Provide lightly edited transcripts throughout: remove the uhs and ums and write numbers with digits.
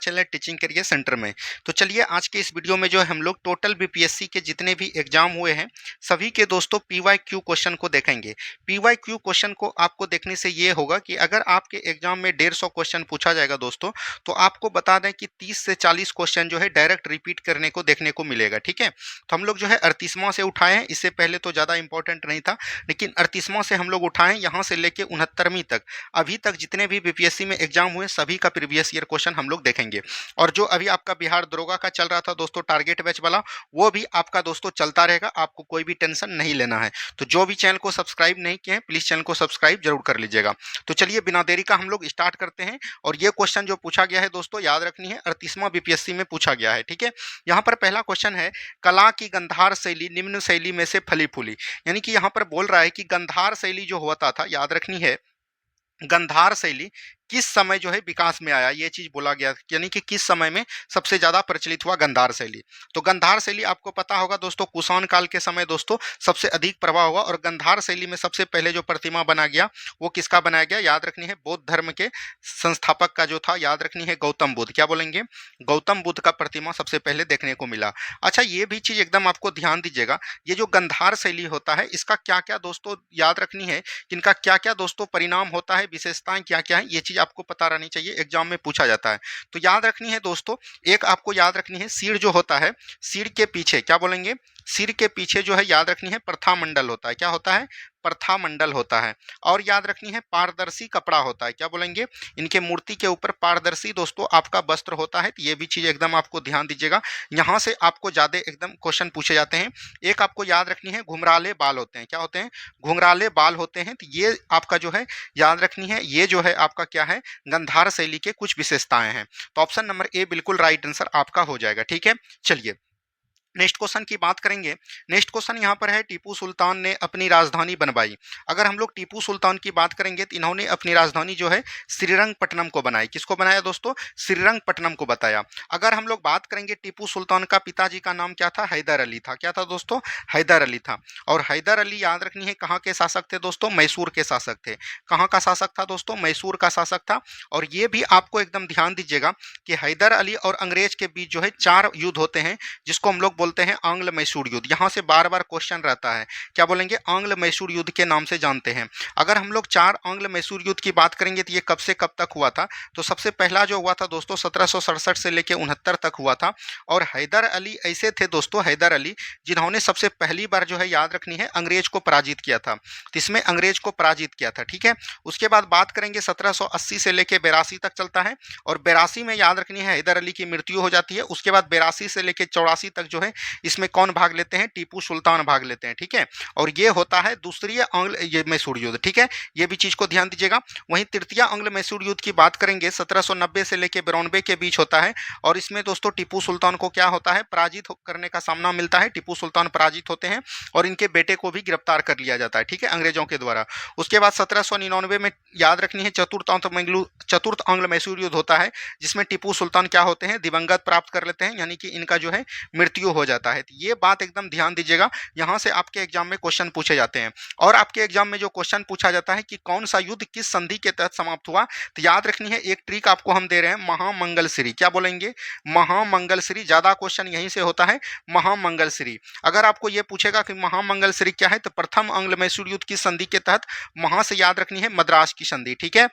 Channel teaching career centre में। तो चलिए आज के इस वीडियो में जो है हम लोग टोटल बीपीएससी के जितने भी एग्जाम हुए हैं सभी के दोस्तों पीवाईक्यू क्वेश्चन को देखेंगे। पीवाईक्यू क्वेश्चन को आपको देखने से ये होगा कि अगर आपके एग्जाम में 150 क्वेश्चन पूछा जाएगा दोस्तों, तो आपको बता दें कि 30 से 40 क्वेश्चन जो है डायरेक्ट रिपीट करने को देखने को मिलेगा। ठीक है, तो हम लोग जो है 38वां से उठाए हैं। इससे पहले तो ज़्यादा इंपॉर्टेंट नहीं था, लेकिन 38वां से हम लोग उठाएं, यहाँ से लेके 69वीं तक अभी तक जितने भी बीपीएससी में एग्जाम हुए सभी का प्रीवियस ईयर क्वेश्चन हम लोग देखेंगे। और जो अभी आपका बिहार दरोगा का चल रहा था दोस्तों टारगेट बैच वाला, वो भी आपका दोस्तों चलता रहेगा, आपको कोई भी टेंशन नहीं लेना है। तो जो भी चैनल को सब्सक्राइब नहीं किए हैं प्लीज चैनल को सब्सक्राइब जरूर कर लीजिएगा। तो चलिए बिना देरी का हम लोग स्टार्ट करते हैं। और ये क्वेश्चन जो पूछा गया है दोस्तों याद रखनी है, 38वां बीपीएससी में पूछा गया है। ठीक है, यहाँ पर पहला क्वेश्चन है, कला की गंधार शैली निम्न शैली में से फली फूली। यानी कि यहाँ पर बोल रहा है कि गंधार शैली जो होता था, याद रखनी है, गंधार शैली किस समय जो है विकास में आया, ये चीज बोला गया, यानी कि किस समय में सबसे ज्यादा प्रचलित हुआ गंधार शैली। तो गंधार शैली आपको पता होगा दोस्तों कुषाण काल के समय दोस्तों सबसे अधिक प्रभाव हुआ। और गंधार शैली में सबसे पहले जो प्रतिमा बना गया वो किसका बनाया गया, याद रखनी है, बौद्ध धर्म के संस्थापक का जो था, याद रखनी है, गौतम बुद्ध। क्या बोलेंगे, गौतम बुद्ध का प्रतिमा सबसे पहले देखने को मिला। अच्छा, ये भी चीज एकदम आपको ध्यान दीजिएगा, ये जो गंधार शैली होता है इसका क्या क्या दोस्तों याद रखनी है, इनका क्या क्या दोस्तों परिणाम होता है, विशेषताएं क्या क्या है, ये चीज आपको पता रहनी चाहिए, एग्जाम में पूछा जाता है। तो याद रखनी है दोस्तों, एक आपको याद रखनी है, सिर जो होता है, सिर के पीछे क्या बोलेंगे, सिर के पीछे जो है याद रखनी है प्रथामंडल होता है। क्या होता है, प्रथामंडल होता है। और याद रखनी है पारदर्शी कपड़ा होता है। क्या बोलेंगे, इनके मूर्ति के ऊपर पारदर्शी दोस्तों आपका वस्त्र होता है। तो ये भी चीज एकदम आपको ध्यान दीजिएगा, यहाँ से आपको ज्यादा एकदम क्वेश्चन पूछे जाते हैं। एक आपको याद रखनी है घुंघराले बाल होते हैं। क्या होते हैं, घुंघराले बाल होते हैं। तो ये आपका जो है याद रखनी है, ये जो है आपका क्या है, गंधार शैली के कुछ विशेषताएं हैं। तो ऑप्शन नंबर ए बिल्कुल राइट आंसर आपका हो जाएगा। ठीक है, चलिए नेक्स्ट क्वेश्चन की बात करेंगे। नेक्स्ट क्वेश्चन यहाँ पर है, टीपू सुल्तान ने अपनी राजधानी बनवाई। अगर हम लोग टीपू सुल्तान की बात करेंगे तो इन्होंने अपनी राजधानी जो है श्रीरंगपट्टनम को बनाई। किसको बनाया दोस्तों, श्रीरंगपट्टनम को बताया। अगर हम लोग बात करेंगे टीपू सुल्तान का पिताजी का नाम क्या था, हैदर अली था। क्या था दोस्तों, हैदर अली था। और हैदर अली याद रखनी है कहाँ के शासक थे दोस्तों, मैसूर के शासक थे। कहाँ का शासक था दोस्तों, मैसूर का शासक था। और ये भी आपको एकदम ध्यान दीजिएगा कि हैदर अली और अंग्रेज के बीच जो है 4 युद्ध होते हैं, जिसको हम लोग बोलते हैं आंग्ल मैसूर युद्ध। यहाँ से बार बार क्वेश्चन रहता है, क्या बोलेंगे, आंग्ल मैसूर युद्ध के नाम से जानते हैं। अगर हम लोग 4 आंग्ल मैसूर युद्ध की बात करेंगे तो ये कब से कब तक हुआ था, तो सबसे पहला जो हुआ था दोस्तों 1767 से लेकर 69 तक हुआ था। और हैदर अली ऐसे थे दोस्तों, हैदर अली जिन्होंने सबसे पहली बार जो है याद रखनी है अंग्रेज को पराजित किया था। तो इसमें अंग्रेज को पराजित किया था। ठीक है, उसके बाद बात करेंगे 1780 से लेकर 82 तक चलता है। और 82 में याद रखनी है हैदर अली की मृत्यु हो जाती है। उसके बाद 82 से लेकर 84 तक जो है इसमें कौन भाग लेते हैं, टीपू सुल्तान भाग लेते हैं। ठीक है, और ये होता है दूसरी आंग्ल ये मैसूर युद्ध। ठीक है, ये भी चीज को ध्यान दीजिएगा। वहीं तृतीय आंग्ल मैसूर युद्ध की बात करेंगे 1790 से लेकर 92 के बीच होता है। और इसमें दोस्तों टीपू सुल्तान को क्या होता है, पराजित करने का सामना मिलता है। टीपू सुल्तान पराजित होते हैं और इनके बेटे को भी गिरफ्तार कर लिया जाता है। ठीक है, अंग्रेजों के द्वारा। उसके बाद 1799 में याद रखनी है चतुर्थ आंग्ल मैसूर युद्ध होता है, जिसमें टीपू सुल्तान क्या होते हैं, दिवंगत प्राप्त कर लेते हैं, यानी कि इनका जो है मृत्यु हो जाता है। ये बात एकदम ध्यान दीजिएगा, यहाँ से आपके एग्जाम में क्वेश्चन पूछे जाते हैं। और आपके एग्जाम में जो क्वेश्चन पूछा जाता है कि कौन सा युद्ध किस संधि के तहत समाप्त हुआ, तो याद रखनी है एक ट्रिक आपको हम दे रहे हैं, महामंगलश्री। क्या बोलेंगे, महामंगलश्री। ज्यादा क्वेश्चन यहीं से होता है, महामंगलश्री। अगर आपको ये पूछेगा कि महामंगलश्री क्या है, तो प्रथम आंग्ल मैसूर युद्ध की संधि के तहत महा से याद रखनी है मद्रास की संधि। ठीक है,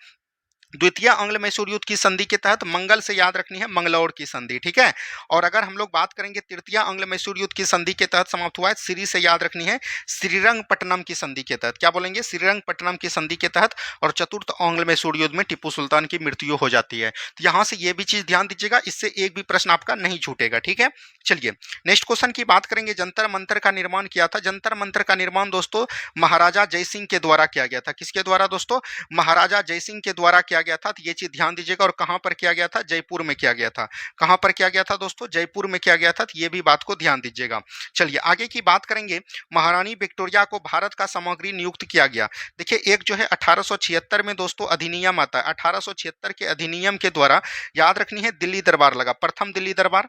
द्वितीय आंग्ल मैसूर युद्ध की संधि के तहत मंगल से याद रखनी है मंगलौर की संधि। ठीक है, और अगर हम लोग बात करेंगे तृतीय आंग्ल मैसूर युद्ध की संधि के तहत समाप्त हुआ है, श्री से याद रखनी है श्रीरंगपट्टनम की संधि के तहत। क्या बोलेंगे, श्रीरंगपट्टनम की संधि के तहत। और चतुर्थ आंग्ल मैसूर युद्ध में टीपू सुल्तान की मृत्यु हो जाती है। तो यहाँ से ये भी चीज ध्यान दीजिएगा, इससे एक भी प्रश्न आपका नहीं छूटेगा। ठीक है, चलिए नेक्स्ट क्वेश्चन की बात करेंगे, जंतर मंतर का निर्माण किया था। जंतर मंतर का निर्माण दोस्तों महाराजा जयसिंह के द्वारा किया गया था। किसके द्वारा दोस्तों, महाराजा जयसिंह के द्वारा किया गया था। तो ये चीज ध्यान दीजिएगा। और कहां पर किया गया था, जयपुर में किया गया था। कहां पर किया गया था दोस्तों, जयपुर में किया गया था। तो ये भी बात को ध्यान दीजिएगा। चलिए आगे की बात करेंगे, महारानी विक्टोरिया को भारत का सामग्री नियुक्त किया गया। देखिए एक जो है 1876 में दोस्तों अधिनियम आता है। 1876 के अधिनियम के द्वारा याद रखनी है दिल्ली दरबार लगा, प्रथम दिल्ली दरबार।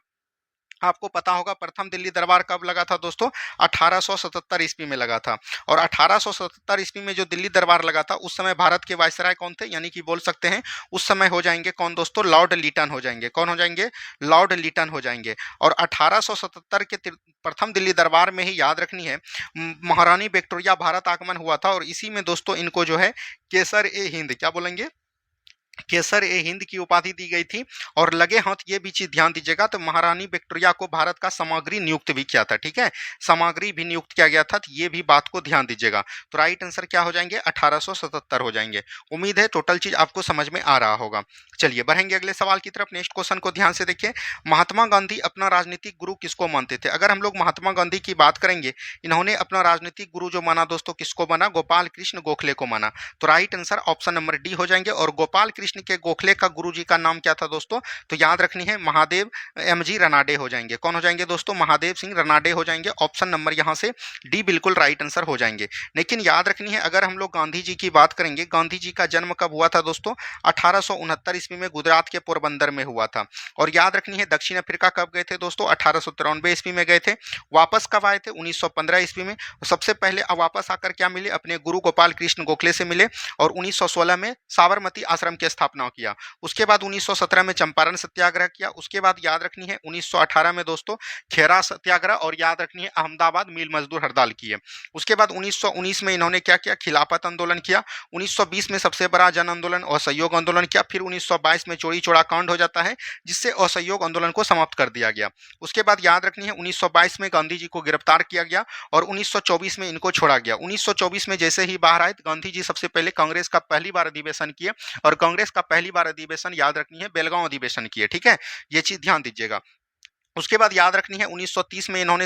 आपको पता होगा प्रथम दिल्ली दरबार कब लगा था दोस्तों? 1877 ईस्वी में लगा था। और 1877 ईस्वी में जो दिल्ली दरबार लगा था उस समय भारत के वायसराय कौन थे? यानी कि बोल सकते हैं उस समय हो जाएंगे कौन दोस्तों? लॉर्ड लीटन हो जाएंगे। कौन हो जाएंगे? लॉर्ड लीटन हो जाएंगे। और 1877 के प्रथम दिल्ली दरबार में ही याद रखनी है महारानी विक्टोरिया भारत आगमन हुआ था, और इसी में दोस्तों इनको जो है केसर ए हिंद, क्या बोलेंगे? केसर ए हिंद की उपाधि दी गई थी। और लगे हाथ ये भी चीज ध्यान दीजिएगा, तो महारानी विक्टोरिया को भारत का समाग्री नियुक्त भी किया था। ठीक है, समाग्री भी नियुक्त किया गया था, तो ये भी बात को ध्यान दीजिएगा। तो राइट आंसर क्या हो जाएंगे? 1877 हो जाएंगे। उम्मीद है टोटल चीज आपको समझ में आ रहा होगा। चलिए बढ़ेंगे अगले सवाल की तरफ। नेक्स्ट क्वेश्चन को ध्यान से देखिए। महात्मा गांधी अपना राजनीतिक गुरु किसको मानते थे? अगर हम लोग महात्मा गांधी की बात करेंगे, इन्होंने अपना राजनीतिक गुरु जो माना दोस्तों, किसको माना? गोपाल कृष्ण गोखले को माना। तो right answer option number D हो जाएंगे। और गोपाल कृष्ण के गोखले का गुरुजी का नाम क्या था दोस्तों? तो याद रखनी है महादेव एमजी रनाडे हो जाएंगे। कौन हो जाएंगे दोस्तों? महादेव सिंह रनाडे हो जाएंगे। ऑप्शन नंबर यहां से डी बिल्कुल राइट आंसर हो जाएंगे। लेकिन याद रखनी है अगर हम लोग गांधी जी की बात करेंगे, गांधी जी का जन्म कब हुआ था दोस्तों? 1869 ईस्वी में गुजरात के पोरबंदर में हुआ था। और याद रखनी है दक्षिण अफ्रीका कब गए थे दोस्तों? 1893 ईस्वी में गए थे। वापस कब आए थे? 1915 ईस्वी में। सबसे पहले वापस आकर क्या मिले? अपने गुरु गोपाल कृष्ण गोखले से मिले। और 1916 में साबरमती आश्रम की स्थापना किया। उसके बाद 1917 में चंपारण सत्याग्रह किया। उसके बाद याद रखनी है 1918 में दोस्तों खेरा सत्याग्रह, और याद रखनी है अहमदाबाद मिल मजदूर हड़ताल की है। उसके बाद 1919 में इन्होंने क्या किया? खिलाफत आंदोलन किया। 1920 में सबसे बड़ा जन आंदोलन असहयोग आंदोलन किया। फिर 1922 में चोरी चोरा कांड हो जाता है, जिससे असहयोग आंदोलन को समाप्त कर दिया गया। उसके बाद याद रखनी है 1922 में गांधी जी को गिरफ्तार किया गया और 1924 में इनको छोड़ा गया। 1924 में जैसे ही बाहर आए, गांधी जी सबसे पहले कांग्रेस का पहली बार अधिवेशन किए, और कांग्रेस का पहली बार अधिवेशन याद रखनी है बेलगांव अधिवेशन किए। ठीक है, ये चीज ध्यान दीजिएगा। उसके बाद याद रखनी है 1930 में इन्होंने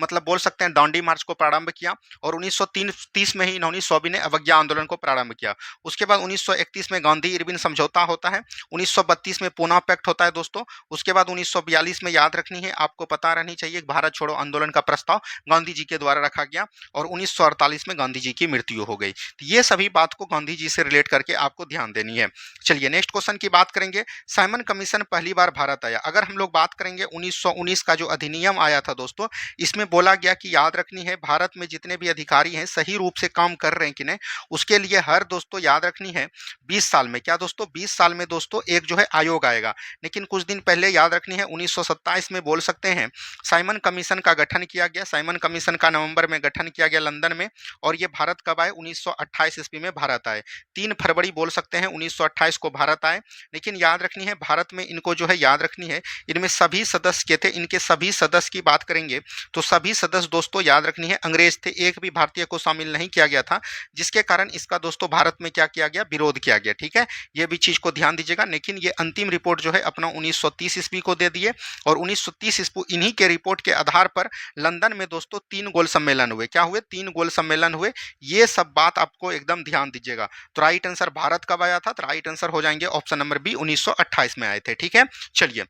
मतलब बोल सकते हैं दांडी मार्च को प्रारंभ किया। और 1930 में ही इन्होंने सविनय अवज्ञा आंदोलन को प्रारंभ किया। उसके बाद 1931 में गांधी इरविन समझौता होता है। 1932 में पूना पैक्ट होता है दोस्तों। उसके बाद 1942 में याद रखनी है, आपको पता रहनी चाहिए, भारत छोड़ो आंदोलन का प्रस्ताव गांधी जी के द्वारा रखा गया। और 1948 में गांधी जी की मृत्यु हो गई। तो ये सभी बात को गांधी जी से रिलेट करके आपको ध्यान देनी है। चलिए नेक्स्ट क्वेश्चन की बात करेंगे। साइमन कमीशन पहली बार भारत आया। अगर हम लोग बात करेंगे 1919 का जो अधिनियम आया था दोस्तों, इसमें बोला गया कि याद रखनी है भारत में जितने भी अधिकारी हैं सही रूप से काम कर रहे हैं कि नहीं, उसके लिए हर दोस्तों याद रखनी है 20 साल में, क्या दोस्तों 20 साल में दोस्तों एक जो है आयोग आएगा। लेकिन कुछ दिन पहले याद रखनी है 1927 में बोल सकते हैं साइमन कमीशन का गठन किया गया। साइमन कमीशन का नवंबर में गठन किया गया लंदन में। और ये भारत कब आए? 1928 ईस्वी में भारत आए। 3 फरवरी बोल सकते हैं 1928 को भारत आए। लेकिन याद रखनी है भारत में इनको जो है याद रखनी है, इनमें सभी सदस्य के थे। इनके सभी सदस्य की बात करेंगे तो सभी सदस्य दोस्तों याद रखनी है अंग्रेज थे। एक भी भारतीय को शामिल नहीं किया गया था, जिसके कारण इसका दोस्तों भारत में क्या किया गया? विरोध किया गया। ठीक है, ये भी चीज को ध्यान दीजिएगा। लेकिन ये अंतिम रिपोर्ट जो है अपना 1930 ईस्वी को दे दिए। और 1930 ईस्वी इन्हीं के रिपोर्ट के आधार पर लंदन में दोस्तों 3 गोल सम्मेलन हुए। क्या हुए? 3 गोल सम्मेलन हुए। ये सब बात आपको एकदम ध्यान दीजिएगा। तो राइट आंसर भारत कब आया था? तो राइट आंसर हो जाएंगे ऑप्शन नंबर बी, 1928 में आए थे। ठीक है, चलिए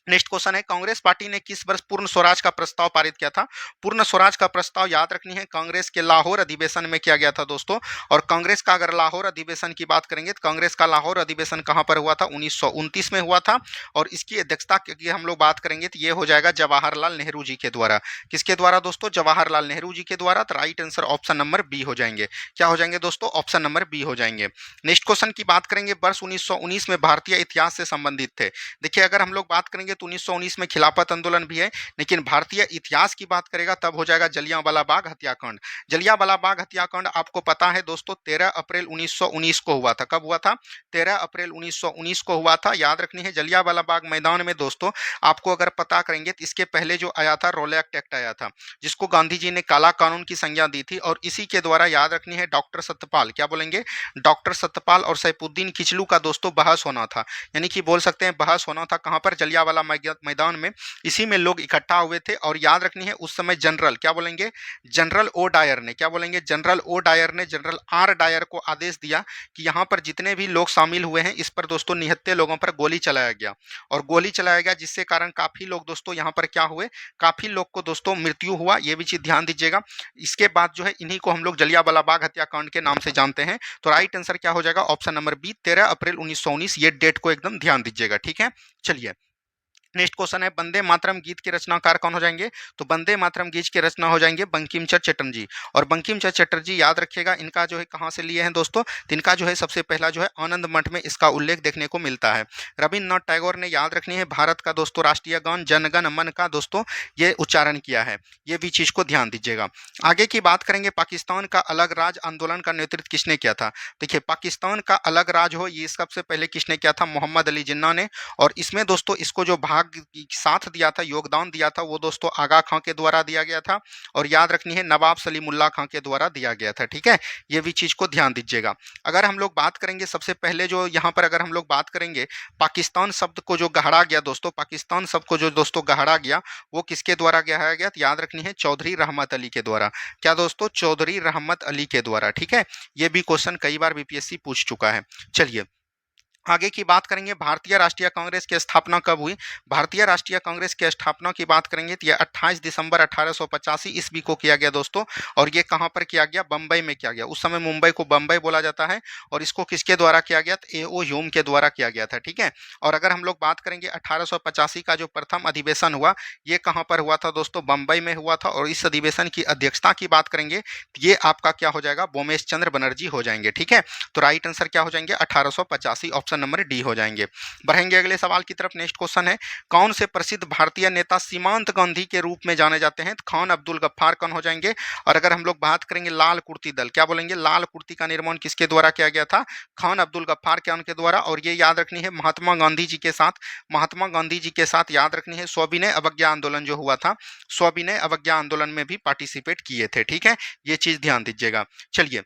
नेक्स्ट क्वेश्चन है, कांग्रेस पार्टी ने किस वर्ष पूर्ण स्वराज का प्रस्ताव पारित किया था? पूर्ण स्वराज का प्रस्ताव याद रखनी है कांग्रेस के लाहौर अधिवेशन में किया गया था दोस्तों। और कांग्रेस का अगर लाहौर अधिवेशन की बात करेंगे तो कांग्रेस का लाहौर अधिवेशन कहां पर हुआ था? 1929 में हुआ था। और इसकी अध्यक्षता की हम लोग बात करेंगे तो ये हो जाएगा जवाहरलाल नेहरू जी के द्वारा। किसके द्वारा दोस्तों? जवाहरलाल नेहरू जी के द्वारा। तो right answer option number B हो जाएंगे। क्या हो जाएंगे दोस्तों? ऑप्शन नंबर बी हो जाएंगे। नेक्स्ट क्वेश्चन की बात करेंगे, वर्ष 1919 में भारतीय इतिहास से संबंधित थे। देखिए अगर हम लोग बात करेंगे तो 1919 में खिलाफत आंदोलन भी है, लेकिन भारतीय इतिहास की बात करेगा तब हो जाएगा जलियांवाला बाग हत्याकांड। जलियांवाला बाग हत्याकांड आपको पता है दोस्तों 13 अप्रैल 1919 को हुआ था। कब हुआ था? 13 अप्रैल 1919 को हुआ था। याद रखनी है जलियांवाला बाग मैदान में दोस्तों, आपको अगर पता करेंगे तो इसके पहले जो आया था रोलैक्ट एक्ट आया था, जिसको गांधी जी ने काला कानून की संज्ञा दी थी। और इसी के द्वारा याद रखनी है डॉक्टर सत्यपाल, क्या बोलेंगे? डॉक्टर सत्यपाल और सैफुद्दीन किचलू का दोस्तों बहस होना था। यानी कि बोल सकते हैं बहस होना था कहां पर? जलियांवाला मैदान में। इसी में लोग इकट्ठा हुए थे। और याद रखनी है उस समय जनरल, क्या बोलेंगे? जनरल ओ डायर ने, क्या बोलेंगे? जनरल ओ डायर ने जनरल आर डायर को आदेश दिया कि यहां पर जितने भी लोग शामिल हुए हैं इस पर दोस्तों निहत्थे लोगों पर गोली चलाया गया। और गोली चलाया गया जिससे कारण काफी लोग दोस्तों यहां पर क्या हुए? काफी लोग को दोस्तों मृत्यु हुआ। ये भी चीज ध्यान दीजिएगा। इसके बाद जो है इन्हीं को हम लोग जलियांवाला बाग हत्याकांड के नाम से जानते हैं। तो राइट आंसर क्या हो जाएगा? ऑप्शन नंबर बी, 13 अप्रैल 1919। ये डेट को एकदम ध्यान दीजिएगा। ठीक है, चलिए नेक्स्ट क्वेश्चन है वंदे मातरम गीत के रचनाकार कौन हो जाएंगे? तो वंदे मातरम गीत के रचना हो जाएंगे बंकिम चंद्र चटर्जी। और बंकिम चंद्र चटर्जी याद रखिएगा, इनका जो है कहाँ से लिए हैं दोस्तों? तो इनका जो है सबसे पहला जो है आनंद मठ में इसका उल्लेख देखने को मिलता है। रविन्द्रनाथ टैगोर ने याद रखनी है भारत का दोस्तों राष्ट्रीय गान जन गण मन का दोस्तों ये उच्चारण किया है, ये भी चीज को ध्यान दीजिएगा। आगे की बात करेंगे पाकिस्तान का अलग राज्य आंदोलन का नेतृत्व किसने किया था? देखिए पाकिस्तान का अलग राज्य हो ये सबसे पहले किसने किया था? मोहम्मद अली जिन्ना ने। और इसमें दोस्तों इसको जो भाग साथ दिया था, योगदान दिया था, वो दोस्तों आगा खां के द्वारा दिया गया था। और याद रखनी है नवाब सलीमुल्लाह खां के द्वारा दिया गया था। ठीक है, ये भी चीज को ध्यान दीजिएगा। अगर हम लोग बात करेंगे सबसे पहले जो यहाँ पर अगर हम लोग बात करेंगे पाकिस्तान शब्द को जो गढ़ा गया दोस्तों, पाकिस्तान शब्द को जो दोस्तों गढ़ा गया वो किसके द्वारा गढ़ा गया? तो याद रखनी है चौधरी रहमत अली के द्वारा। क्या दोस्तों? चौधरी रहमत अली के द्वारा। ठीक है, ये भी क्वेश्चन कई बार बीपीएससी पूछ चुका है। चलिए आगे की बात करेंगे भारतीय राष्ट्रीय कांग्रेस की स्थापना कब हुई? भारतीय राष्ट्रीय कांग्रेस की स्थापना की बात करेंगे तो यह 28 दिसंबर 1885 ईस्वी को किया गया दोस्तों। और ये कहां पर किया गया? बंबई में किया गया। उस समय मुंबई को बंबई बोला जाता है। और इसको किसके द्वारा किया गया? तो ए.ओ. ह्यूम के द्वारा किया गया था। ठीक है, और अगर हम लोग बात करेंगे 1885 का जो प्रथम अधिवेशन हुआ ये कहां पर हुआ था दोस्तों? बंबई में हुआ था। और इस अधिवेशन की अध्यक्षता की बात करेंगे तो ये आपका क्या हो जाएगा? बोमेश चंद्र बनर्जी हो जाएंगे। ठीक है, तो राइट आंसर क्या हो जाएंगे? 1885, ऑप्शन नंबर डी हो जाएंगे। बढ़ेंगे अगले सवाल की तरफ। नेक्स्ट क्वेश्चन है कौन से प्रसिद्ध भारतीय नेता सीमांत गांधी के रूप में जाने जाते हैं? तो खान अब्दुल गफ्फार कौन हो जाएंगे? और अगर हम लोग बात करेंगे लाल कुर्ती दल, क्या बोलेंगे? लाल कुर्ती का निर्माण किसके द्वारा किया गया था? खान अब्दुल गफ्फार के उनके द्वारा। और ये याद रखनी है महात्मा गांधी जी के साथ, महात्मा गांधी जी के साथ याद रखनी है सविनय अवज्ञा आंदोलन जो हुआ था, सविनय अवज्ञा आंदोलन में भी पार्टिसिपेट किए थे। ठीक है, ये चीज ध्यान दीजिएगा। चलिए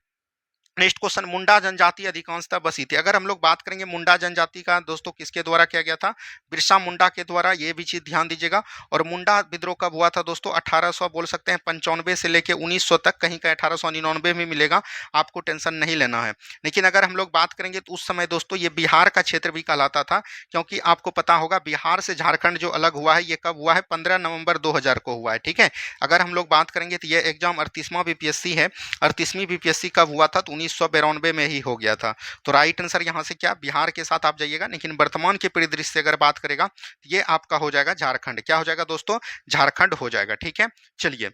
नेक्स्ट क्वेश्चन, मुंडा जनजाति अधिकांशतः बसी थी। अगर हम लोग बात करेंगे मुंडा जनजाति का दोस्तों किसके द्वारा किया गया था? बिरसा मुंडा के द्वारा। ये भी चीज ध्यान दीजिएगा। और मुंडा विद्रोह कब हुआ था दोस्तों? 1800 बोल सकते हैं 95 से लेके 1900 तक, कहीं का 1899 में मिलेगा, आपको टेंशन नहीं लेना है। लेकिन अगर हम लोग बात करेंगे तो उस समय दोस्तों ये बिहार का क्षेत्र भी कहलाता था, क्योंकि आपको पता होगा बिहार से झारखंड जो अलग हुआ है ये कब हुआ है? 15 नवंबर 2000 को हुआ है। ठीक है, अगर हम लोग बात करेंगे तो ये एग्जाम 38वां बीपीएससी है। 38वीं बीपीएससी कब हुआ था? तो 1992 में ही हो गया था। तो राइट आंसर यहाँ से क्या? बिहार के साथ आप जाइएगा। लेकिन वर्तमान के परिदृश्य से अगर बात करेगा तो ये आपका हो जाएगा झारखंड। क्या हो जाएगा दोस्तों? झारखंड हो जाएगा। ठीक है, चलिए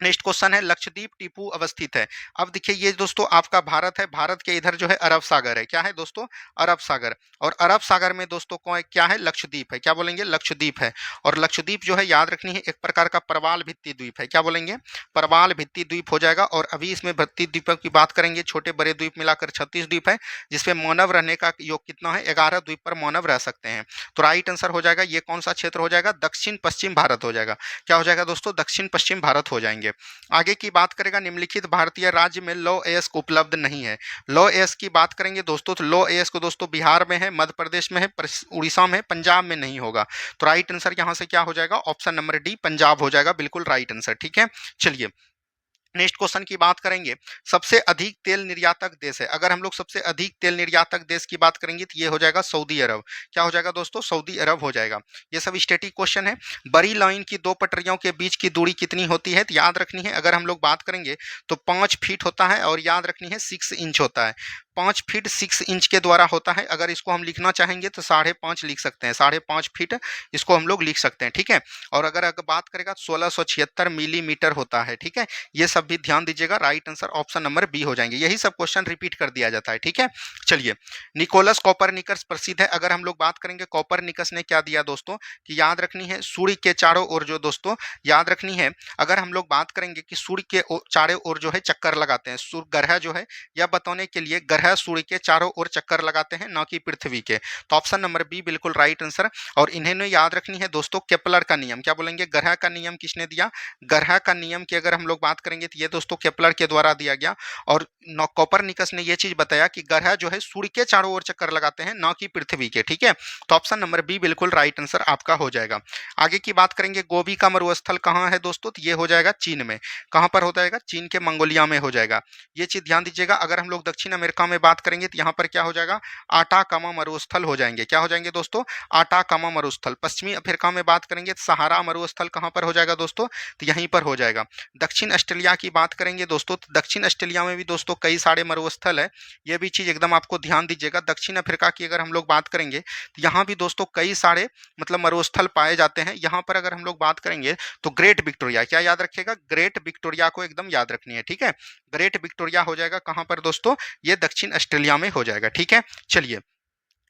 नेक्स्ट क्वेश्चन है लक्षद्वीप टीपू अवस्थित है। अब देखिए ये दोस्तों आपका भारत है, भारत के इधर जो है अरब सागर है। क्या है दोस्तों? अरब सागर। और अरब सागर में दोस्तों कौन क्या है? लक्षद्वीप है। क्या बोलेंगे? लक्षद्वीप है। और लक्षद्वीप जो है याद रखनी है एक प्रकार का प्रवाल भित्ति द्वीप है। क्या बोलेंगे? प्रवाल भित्ति द्वीप हो जाएगा। और अभी इसमें भित्ति द्वीपों की बात करेंगे, छोटे बड़े द्वीप मिलाकर 36 द्वीप है, जिसपे मानव रहने का योग कितना है? 11 द्वीप पर मानव रह सकते हैं। तो राइट आंसर हो जाएगा ये कौन सा क्षेत्र हो जाएगा? दक्षिण पश्चिम भारत हो जाएगा। क्या हो जाएगा दोस्तों? दक्षिण पश्चिम भारत हो जाएंगे। आगे की बात करेगा निम्नलिखित भारतीय राज्य में लौ एयस्क उपलब्ध नहीं है। लौ एयस्क की बात करेंगे दोस्तों तो लौ एयस्क दोस्तों बिहार में है, मध्य प्रदेश में है, उड़ीसा में है, पंजाब में नहीं होगा। तो राइट आंसर यहां से क्या हो जाएगा? ऑप्शन नंबर डी पंजाब हो जाएगा, बिल्कुल राइट आंसर। ठीक है, चलिए नेक्स्ट क्वेश्चन की बात करेंगे सबसे अधिक तेल निर्यातक देश है। अगर हम लोग सबसे अधिक तेल निर्यातक देश की बात करेंगे तो ये हो जाएगा सऊदी अरब। क्या हो जाएगा दोस्तों? सऊदी अरब हो जाएगा। ये सब स्टैटिक क्वेश्चन है। बड़ी लाइन की दो पटरियों के बीच की दूरी कितनी होती है? तो याद रखनी है अगर हम लोग बात करेंगे तो 5 फीट होता है। और याद रखनी है 6 इंच होता है। 5 फीट 6 इंच के द्वारा होता है। अगर इसको हम लिखना चाहेंगे तो 5.5 लिख सकते हैं, 5.5 फीट इसको हम लोग लिख सकते हैं। ठीक है, और अगर बात करेगा 1676 मिलीमीटर होता है। ठीक है, ये सब भी ध्यान दीजिएगा। Right answer option number B हो जाएंगे। यही सब क्वेश्चन रिपीट कर दिया जाता है। ठीक है, चलिए निकोलस कॉपरनिकस प्रसिद्ध है। अगर हम लोग बात करेंगे कॉपरनिकस ने क्या दिया दोस्तों कि याद रखनी है सूर्य के चारों ओर जो दोस्तों याद रखनी है, अगर हम लोग बात करेंगे कि सूर्य के चारों ओर जो है चक्कर लगाते हैं, सूर्य ग्रह जो है यह बताने के लिए ग्रह सूर्य के चारों ओर चक्कर लगाते हैं, ना कि पृथ्वी के। तो ऑप्शन नंबर बी बिल्कुल राइट आंसर। और इन्हें याद रखनी है दोस्तों केपलर का नियम। क्या बोलेंगे? ग्रह का नियम किसने दिया? ग्रह का नियम की अगर हम लोग बात करेंगे तो ये दोस्तों केपलर के द्वारा दिया गया। और कॉपरनिकस ने यह चीज बताया कि ग्रह जो है सूर्य के चारों ओर चक्कर लगाते हैं, ना कि पृथ्वी के। ठीक है, तो ऑप्शन नंबर बी बिल्कुल राइट आंसर आपका हो जाएगा। आगे की बात करेंगे गोभी का मरुस्थल कहाँ है दोस्तों? तो ये हो जाएगा चीन में। कहां पर हो जाएगा? चीन के मंगोलिया में हो जाएगा। ये चीज ध्यान दीजिएगा। अगर हम लोग दक्षिण अमेरिका में बात करेंगे तो यहाँ पर क्या हो जाएगा, आटाकामा मरुस्थल हो जाएंगे। क्या हो जाएंगे दोस्तों, आटाकामा मरुस्थल। पश्चिमी अफ्रीका में बात करेंगे तो सहारा मरुस्थल कहाँ पर हो जाएगा दोस्तों, तो यहीं पर हो जाएगा। दक्षिण ऑस्ट्रेलिया की बात करेंगे दोस्तों, तो दक्षिण ऑस्ट्रेलिया में भी दोस्तों कई सारे मरुस्थल है, ये भी चीज़ एकदम आपको ध्यान दीजिएगा। दक्षिण अफ्रीका की अगर हम लोग बात करेंगे तो यहाँ भी दोस्तों कई सारे मतलब मरुस्थल पाए जाते हैं। यहाँ पर अगर हम लोग बात करेंगे तो ग्रेट विक्टोरिया, क्या याद रखिएगा, ग्रेट विक्टोरिया को एकदम याद रखनी है, ठीक है। ग्रेट विक्टोरिया हो जाएगा कहाँ पर दोस्तों, ये दक्षिण ऑस्ट्रेलिया में हो जाएगा, ठीक है। चलिए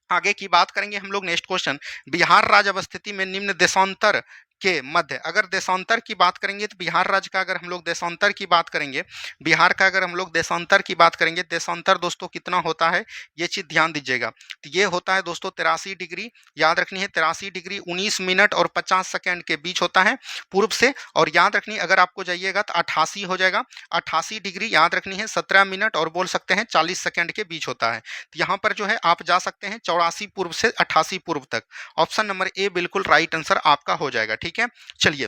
आगे की बात करेंगे हम लोग। नेक्स्ट क्वेश्चन, बिहार राज्य अवस्थिति में निम्न देशांतर के मध्य, अगर देशांतर की बात करेंगे तो बिहार राज्य का अगर हम लोग देशांतर की बात करेंगे, बिहार का अगर हम लोग देशांतर की बात करेंगे, देशांतर दोस्तों कितना होता है, ये चीज ध्यान दीजिएगा। तो ये होता है दोस्तों 83 डिग्री, याद रखनी है 83 डिग्री 19 मिनट और 50 सेकेंड के बीच होता है पूर्व से। और याद रखनी अगर आपको जाइएगा तो 88 हो जाएगा, 88 डिग्री याद रखनी है 17 मिनट और बोल सकते हैं 40 सेकेंड के बीच होता है। तो यहाँ पर जो है आप जा सकते हैं 84 पूर्व से 88 पूर्व तक। ऑप्शन नंबर ए बिल्कुल राइट आंसर आपका हो जाएगा, ठीक है। चलिए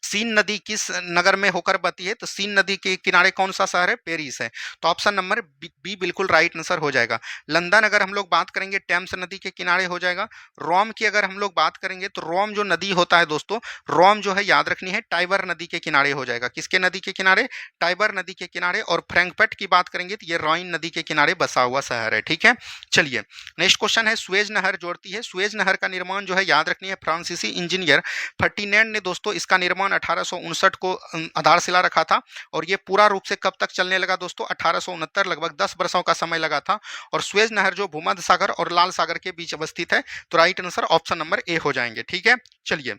सीन नदी किस नगर में होकर बहती है, तो सीन नदी के किनारे कौन सा शहर है, पेरिस है। तो ऑप्शन नंबर बी बिल्कुल राइट आंसर हो जाएगा। लंदन अगर हम लोग बात करेंगे टेम्स नदी के किनारे हो जाएगा। रोम की अगर हम लोग बात करेंगे तो रोम जो नदी होता है दोस्तों, रोम जो है याद रखनी है टाइबर नदी के किनारे हो जाएगा। किसके नदी के किनारे, टाइबर नदी के किनारे। और फ्रैंकफर्ट की बात करेंगे तो ये राइन नदी के किनारे बसा हुआ शहर है, ठीक है। चलिए नेक्स्ट क्वेश्चन है, सुएज नहर जोड़ती है, सुएज नहर का निर्माण जो है याद रखनी है फ्रांसीसी इंजीनियर फर्टिनेंड ने दोस्तों इसका निर्माण 1859 को आधारशिला रखा था। और ये पूरा रूप से कब तक चलने लगा दोस्तों, 1869, लगभग 10 वर्षों का समय लगा था। और सुएज नहर जो भूमध्य सागर और लाल सागर के बीच अवस्थित है। तो right answer option number A हो जाएंगे, ठीक है। चलिए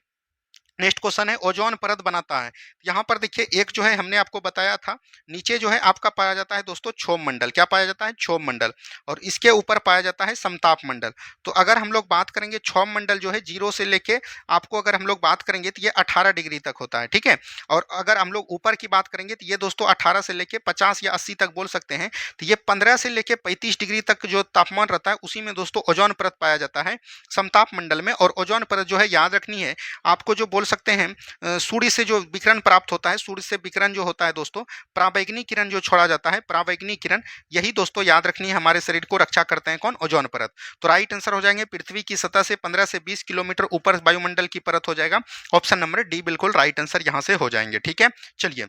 नेक्स्ट क्वेश्चन है, ओजोन परत बनाता है। यहाँ पर देखिए एक जो है हमने आपको बताया था, नीचे जो है आपका पाया जाता है दोस्तों क्षोभ मंडल। क्या पाया जाता है, क्षोभ मंडल। और इसके ऊपर पाया जाता है समताप मंडल। तो अगर हम लोग बात करेंगे क्षोभ मंडल जो है 0 से लेके आपको अगर हम लोग बात करेंगे तो ये 18 डिग्री तक होता है, ठीक है। और अगर हम लोग ऊपर की बात करेंगे तो ये दोस्तों 18 से लेके 50 या 80 तक बोल सकते हैं। तो ये 15 से लेके 35 डिग्री तक जो तापमान रहता है उसी में दोस्तों ओजोन परत पाया जाता है समताप मंडल में। और ओजोन परत जो है याद रखनी है आपको, जो बोल सकते हैं सूर्य से जो विकिरण प्राप्त होता है, सूर्य से विकिरण जो होता है दोस्तों, पराबैंगनी किरण जो छोड़ा जाता है, पराबैंगनी किरण, यही दोस्तों याद रखनी है हमारे शरीर को रक्षा करते हैं कौन, ओजोन परत। तो राइट आंसर हो जाएंगे पृथ्वी की सतह से 15 से 20 किलोमीटर ऊपर वायुमंडल की परत हो जाएगा। ऑप्शन नंबर डी बिल्कुल राइट आंसर यहां से हो जाएंगे, ठीक है। चलिए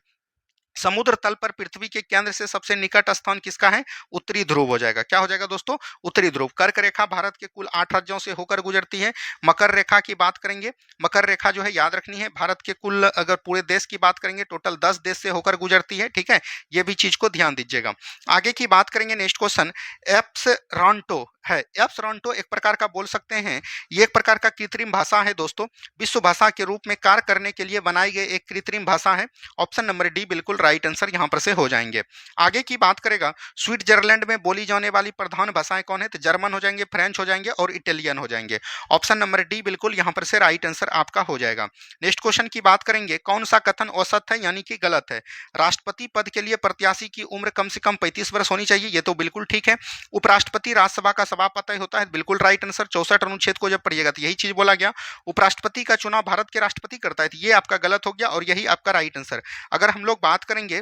समुद्र तल पर पृथ्वी के केंद्र से सबसे निकट स्थान किसका है, उत्तरी ध्रुव हो जाएगा। क्या हो जाएगा दोस्तों, उत्तरी ध्रुव। कर्क रेखा भारत के कुल 8 राज्यों से होकर गुजरती है। मकर रेखा की बात करेंगे, मकर रेखा जो है याद रखनी है भारत के कुल अगर पूरे देश की बात करेंगे टोटल 10 देश से होकर गुजरती है, ठीक है। ये भी चीज को ध्यान दीजिएगा। आगे की बात करेंगे नेक्स्ट क्वेश्चन, एप्सरांटो है। एप्सरांटो एक प्रकार का बोल सकते हैं, ये एक प्रकार का कृत्रिम भाषा है दोस्तों, विश्व भाषा के रूप में कार्य करने के लिए बनाई गई एक कृत्रिम भाषा है। ऑप्शन नंबर डी बिल्कुल राइट आंसर यहां पर से हो जाएंगे। आगे की बात करेगा, स्विट्जरलैंड में बोली जाने वाली प्रधान भाषाएं कौन है, तो जर्मन हो जाएंगे, फ्रेंच हो जाएंगे और इटालियन हो जाएंगे। ऑप्शन नंबर डी बिल्कुल यहां पर से राइट आंसर आपका हो जाएगा। नेक्स्ट क्वेश्चन की बात करेंगे, कौन सा कथन औसत है यानी कि गलत है। राष्ट्रपति पद के लिए प्रत्याशी की उम्र कम से कम 35 वर्ष होनी चाहिए, ये तो बिल्कुल ठीक है। उपराष्ट्रपति राज्यसभा का सभापति होता है, बिल्कुल राइट आंसर। 64 अनुच्छेद को जब पढ़िएगा तो यही चीज बोला गया। उपराष्ट्रपति का चुनाव भारत के राष्ट्रपति करता है, तो ये आपका गलत हो गया और यही आपका राइट आंसर। अगर हम लोग बात करेंगे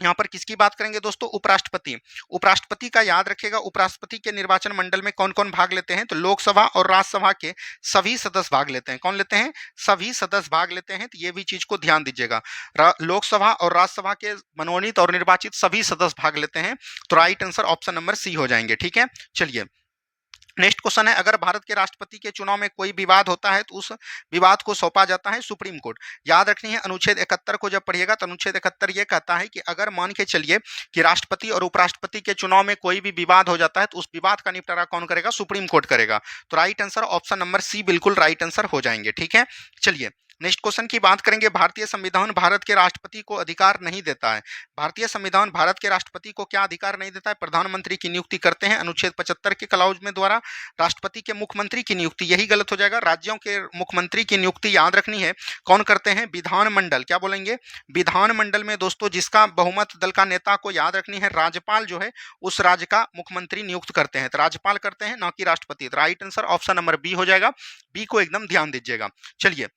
यहाँ पर किसकी बात करेंगे दोस्तों, उपराष्ट्रपति। उपराष्ट्रपति का याद रखिएगा, उपराष्ट्रपति के निर्वाचन मंडल में कौन कौन भाग लेते हैं, तो लोकसभा और राज्यसभा के सभी सदस्य भाग लेते हैं। कौन लेते हैं, सभी सदस्य भाग लेते हैं। तो ये भी चीज को ध्यान दीजिएगा, लोकसभा और राज्यसभा के मनोनीत और निर्वाचित सभी सदस्य भाग लेते हैं। तो right answer option number C हो जाएंगे, ठीक है। चलिए नेक्स्ट क्वेश्चन है, अगर भारत के राष्ट्रपति के चुनाव में कोई विवाद होता है तो उस विवाद को सौंपा जाता है सुप्रीम कोर्ट। याद रखनी है अनुच्छेद 71 को जब पढ़िएगा तो अनुच्छेद 71 ये कहता है कि अगर मान के चलिए कि राष्ट्रपति और उपराष्ट्रपति के चुनाव में कोई भी विवाद हो जाता है तो उस विवाद का निपटारा कौन करेगा, सुप्रीम कोर्ट करेगा। तो right answer option number C बिल्कुल राइट आंसर हो जाएंगे, ठीक है। चलिए नेक्स्ट क्वेश्चन की बात करेंगे, भारतीय संविधान भारत के राष्ट्रपति को अधिकार नहीं देता है। भारतीय संविधान भारत के राष्ट्रपति को क्या अधिकार नहीं देता है, प्रधानमंत्री की नियुक्ति करते हैं अनुच्छेद 75 के क्लाउज में द्वारा। राष्ट्रपति के मुख्यमंत्री की नियुक्ति, यही गलत हो जाएगा। राज्यों के मुख्यमंत्री की नियुक्ति याद रखनी है कौन करते हैं, विधानमंडल। क्या बोलेंगे, विधानमंडल में दोस्तों जिसका बहुमत दल का नेता को याद रखनी है राज्यपाल जो है उस राज्य का मुख्यमंत्री नियुक्त करते हैं। तो राज्यपाल करते हैं ना कि राष्ट्रपति। Right answer option number B हो जाएगा, बी को एकदम ध्यान दीजिएगा। चलिए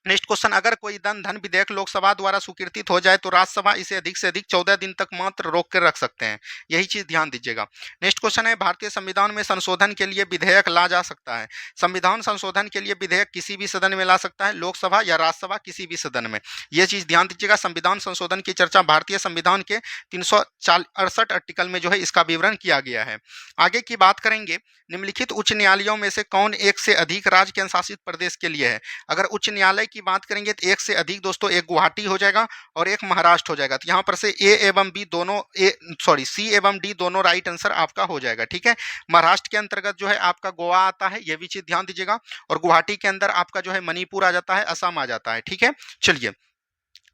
नेक्स्ट क्वेश्चन, अगर कोई धन विधेयक लोकसभा द्वारा स्वीकृत हो जाए तो राज्यसभा इसे अधिक से अधिक 14 दिन तक मात्र रोक कर रख सकते हैं। यही चीज ध्यान दीजिएगा। नेक्स्ट क्वेश्चन है, भारतीय संविधान में संशोधन के लिए विधेयक ला जा सकता है। संविधान संशोधन के लिए विधेयक किसी भी सदन में ला सकता है, लोकसभा या राज्यसभा किसी भी सदन में। यह चीज ध्यान दीजिएगा। संविधान संशोधन की चर्चा भारतीय संविधान के 368 आर्टिकल में जो है इसका विवरण किया गया है। आगे की बात करेंगे, निम्नलिखित उच्च न्यायालयों में से कौन एक से अधिक राज्य केंद्र शासित प्रदेश के लिए है। अगर उच्च न्यायालय की बात करेंगे तो एक से अधिक दोस्तों, एक गुवाहाटी हो जाएगा और एक महाराष्ट्र हो जाएगा। तो यहाँ पर से ए एवं बी दोनों सी एवं डी दोनों राइट आंसर आपका हो जाएगा। ठीक है, महाराष्ट्र के अंतर्गत जो है आपका गोवा आता है, यह भी चीज ध्यान दीजिएगा। और गुवाहाटी के अंदर आपका जो है मणिपुर आ जाता है, असम आ जाता है। ठीक है, चलिए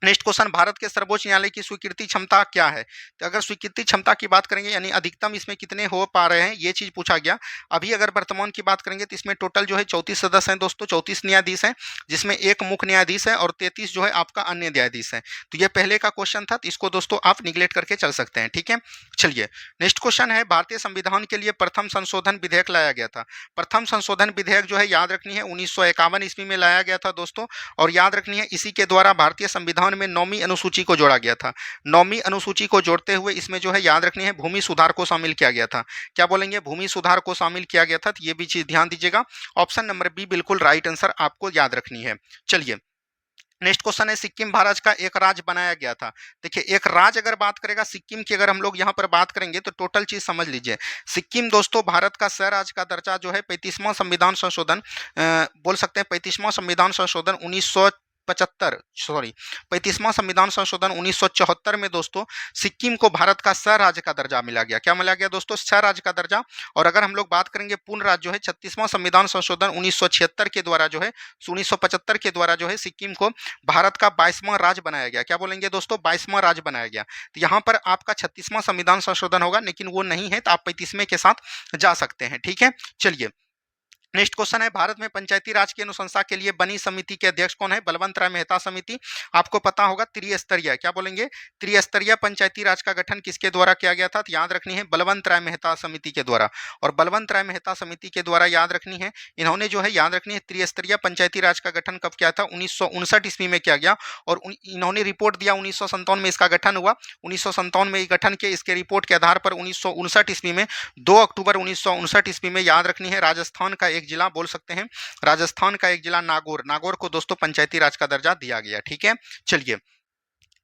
नेक्स्ट क्वेश्चन, भारत के सर्वोच्च न्यायालय की स्वीकृति क्षमता क्या है। तो अगर स्वीकृति क्षमता की बात करेंगे यानी अधिकतम इसमें कितने हो पा रहे हैं, ये चीज पूछा गया। अभी अगर वर्तमान की बात करेंगे तो इसमें टोटल जो है 34 सदस्य हैं दोस्तों, 34 न्यायाधीश हैं, जिसमें एक मुख्य न्यायाधीश है और 33 जो है आपका अन्य न्यायाधीश है। तो ये पहले का क्वेश्चन था, तो इसको दोस्तों आप निगलेक्ट करके चल सकते हैं। ठीक है, चलिए नेक्स्ट क्वेश्चन है, भारतीय संविधान के लिए प्रथम संशोधन विधेयक लाया गया था। प्रथम संशोधन विधेयक जो है याद रखनी है 1951 ईस्वी में लाया गया था दोस्तों। और याद रखनी है इसी के द्वारा भारतीय संविधान में 9वीं अनुसूची को जोड़ा गया था। 9वीं अनुसूची को जोड़ते हुए इसमें जो है याद रखनी है भूमि सुधार को शामिल किया गया था। क्या बोलेंगे, भूमि सुधार को शामिल किया गया था। तो ये भी चीज ध्यान दीजिएगा। ऑप्शन नंबर बी बिल्कुल राइट आंसर आपको याद रखनी है। चलिए नेक्स्ट क्वेश्चन है, सिक्किम भारत का एक राज्य बनाया गया था। देखिए एक राज्य अगर बात करेगा सिक्किम की, अगर हम लोग यहाँ पर बात करेंगे तो टोटल चीज समझ लीजिए। सिक्किम दोस्तों भारत का सह राज्य का दर्जा जो है 35वां संविधान संशोधन बोल सकते हैं 35वां संविधान संशोधन 1975 सॉरी 35वां संविधान संशोधन 1974 में दोस्तों सिक्किम को भारत का सह राज्य का दर्जा मिला गया। क्या मिला गया दोस्तों, सह राज्य का दर्जा। और अगर हम लोग बात करेंगे पूर्ण राज्य जो है 36वां संविधान संशोधन 1976 के द्वारा जो है 1975 के द्वारा जो है सिक्किम को भारत का 22वां राज्य बनाया गया। क्या बोलेंगे दोस्तों, 22वां राज्य बनाया गया। तो यहाँ पर आपका 36वां संविधान संशोधन होगा, लेकिन वो नहीं है तो आप 35वें के साथ जा सकते हैं। ठीक है, चलिए नेक्स्ट क्वेश्चन है, भारत में पंचायती राज की अनुशंसा के लिए बनी समिति के अध्यक्ष कौन है। बलवंत राय मेहता समिति, आपको पता होगा त्रिस्तरीय। क्या बोलेंगे, त्रिस्तरीय पंचायती राज का गठन किसके द्वारा किया गया था। तो याद रखनी है बलवंत राय मेहता समिति के द्वारा। और बलवंत राय मेहता समिति के द्वारा याद रखनी है, इन्होंने जो है याद रखनी है त्रिस्तरीय पंचायती राज का गठन कब किया था, 1959 ईस्वी में किया गया। और इन्होंने रिपोर्ट दिया 1957 में इसका गठन हुआ। 1957 में गठन के इसके रिपोर्ट के आधार पर 1959 ईस्वी में 2 अक्टूबर 1959 ईस्वी में याद रखनी है राजस्थान का एक जिला बोल सकते हैं, राजस्थान का एक जिला नागौर को दोस्तों पंचायती राज का दर्जा दिया गया। ठीक है, चलिए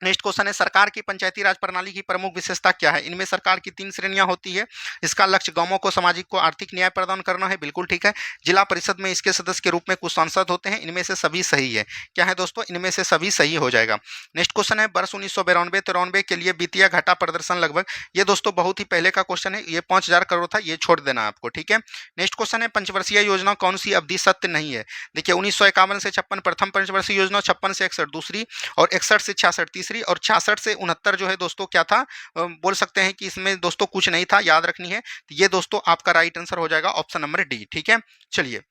नेक्स्ट क्वेश्चन है, सरकार की पंचायती राज प्रणाली की प्रमुख विशेषता क्या है। इनमें सरकार की 3 श्रेणियां होती है। इसका लक्ष्य गांवों को सामाजिक को आर्थिक न्याय प्रदान करना है, बिल्कुल ठीक है। जिला परिषद में इसके सदस्य के रूप में कुछ सांसद होते हैं, इनमें से सभी सही है। क्या है दोस्तों, इनमें से सभी सही हो जाएगा। नेक्स्ट क्वेश्चन है, वर्ष 1992-93 के लिए वित्तीय घाटा प्रदर्शन लगभग, ये दोस्तों बहुत ही पहले का क्वेश्चन है, ये 5000 करोड़ था, ये छोड़ देना आपको। ठीक है, नेक्स्ट क्वेश्चन है, पंचवर्षीय योजना कौन सी अवधि सत्य नहीं है। देखिए 1951 से 56 प्रथम पंचवर्षीय योजना, 56 से 61 दूसरी, और 61 से 66 तीसरी, और 66 से 69 जो है दोस्तों क्या था, बोल सकते हैं कि इसमें दोस्तों कुछ नहीं था, याद रखनी है। तो ये दोस्तों आपका राइट आंसर हो जाएगा ऑप्शन नंबर डी। ठीक है, चलिए